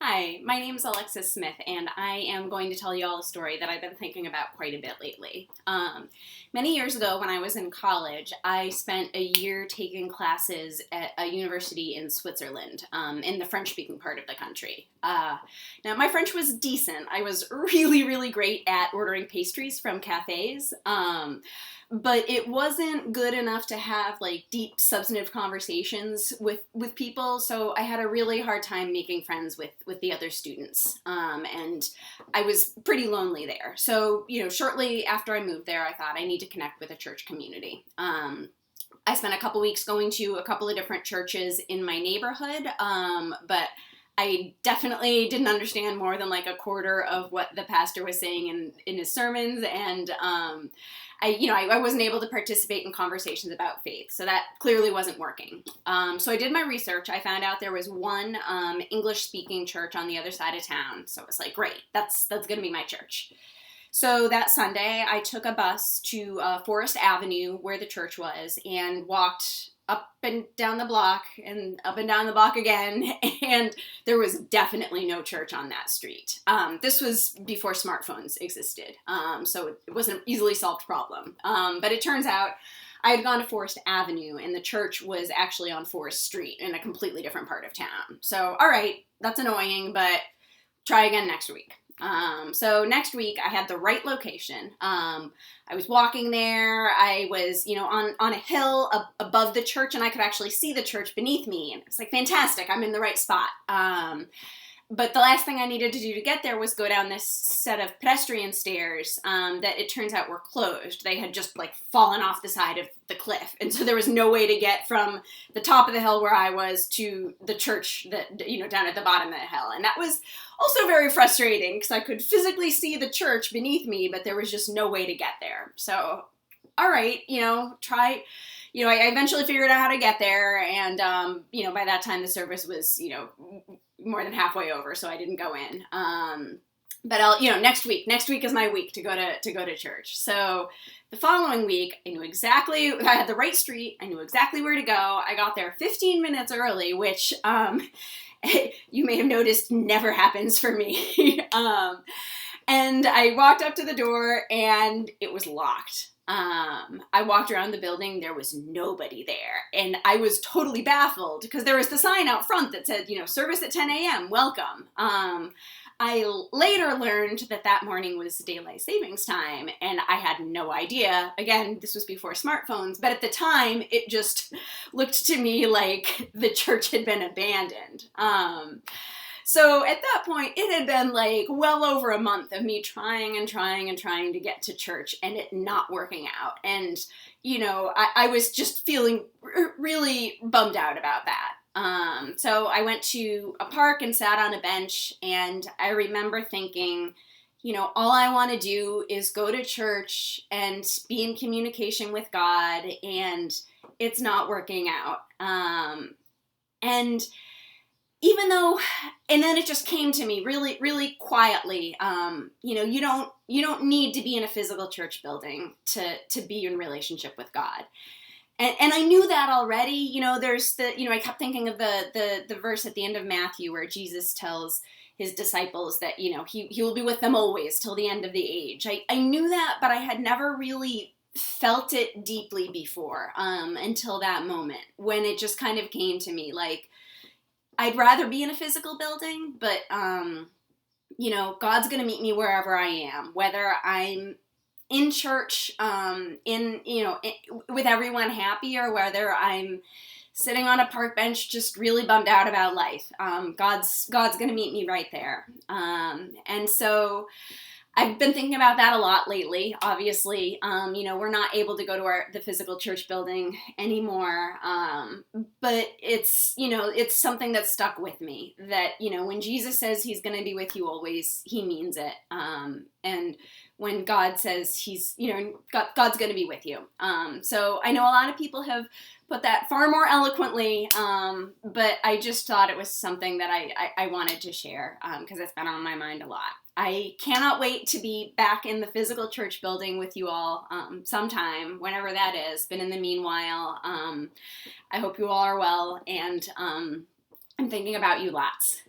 Hi, my name is Alexis Smith, and I am going to tell you all a story that I've been thinking about quite a bit lately. Many years ago, when I was in college, I spent a year taking classes at a university in Switzerland, in the French-speaking part of the country. Now, my French was decent. I was really, really great at ordering pastries from cafes. But it wasn't good enough to have like deep substantive conversations with people, so I had a really hard time making friends with the other students, and I was pretty lonely there. So shortly after I moved there, I thought I need to connect with a church community. I spent a couple weeks going to a couple of different churches in my neighborhood, but I definitely didn't understand more than like a quarter of what the pastor was saying in his sermons, and I wasn't able to participate in conversations about faith, so that clearly wasn't working. So I did my research. I found out there was one English-speaking church on the other side of town, so I was like, great, that's going to be my church. So that Sunday, I took a bus to Forest Avenue, where the church was, and walked up and down the block and up and down the block again, and there was definitely no church on that street. This was before smartphones existed, so it wasn't an easily solved problem. But it turns out I had gone to Forest Avenue, and the church was actually on Forest Street in a completely different part of town. So, all right, that's annoying, but try again next week. So next week I had the right location. I was walking there. I was, on a hill above the church, and I could actually see the church beneath me. And it was like, fantastic, I'm in the right spot. But the last thing I needed to do to get there was go down this set of pedestrian stairs that it turns out were closed. They had just like fallen off the side of the cliff. And so there was no way to get from the top of the hill where I was to the church that, down at the bottom of the hill. And that was also very frustrating because I could physically see the church beneath me, but there was just no way to get there. So, all right, try. I eventually figured out how to get there, and by that time the service was, more than halfway over, so I didn't go in. But I'll, next week is my week to go to church. So the following week, I had the right street. I knew exactly where to go. I got there 15 minutes early, which, you may have noticed never happens for me. And I walked up to the door and it was locked. I walked around the building, there was nobody there, and I was totally baffled because there was the sign out front that said, service at 10 a.m., welcome. I later learned that morning was daylight savings time, and I had no idea. Again, this was before smartphones, but at the time, it just looked to me like the church had been abandoned. So at that point, it had been like well over a month of me trying to get to church and it not working out. And, I was just feeling really bummed out about that. So I went to a park and sat on a bench, and I remember thinking, all I want to do is go to church and be in communication with God, and it's not working out. And even though, and then it just came to me really, really quietly, you don't need to be in a physical church building to be in relationship with God. And I knew that already. There's I kept thinking of the verse at the end of Matthew where Jesus tells his disciples that, he will be with them always till the end of the age. I knew that, but I had never really felt it deeply before, until that moment when it just kind of came to me like, I'd rather be in a physical building, but, God's going to meet me wherever I am, whether I'm in church, with everyone happy, or whether I'm sitting on a park bench just really bummed out about life. God's going to meet me right there. And so I've been thinking about that a lot lately. Obviously, we're not able to go to the physical church building anymore. But it's something that's stuck with me that, when Jesus says he's going to be with you always, he means it. And when God says God's going to be with you. So I know a lot of people have put that far more eloquently, but I just thought it was something that I wanted to share, because it's been on my mind a lot. I cannot wait to be back in the physical church building with you all sometime, whenever that is. But in the meanwhile, I hope you all are well, and I'm thinking about you lots.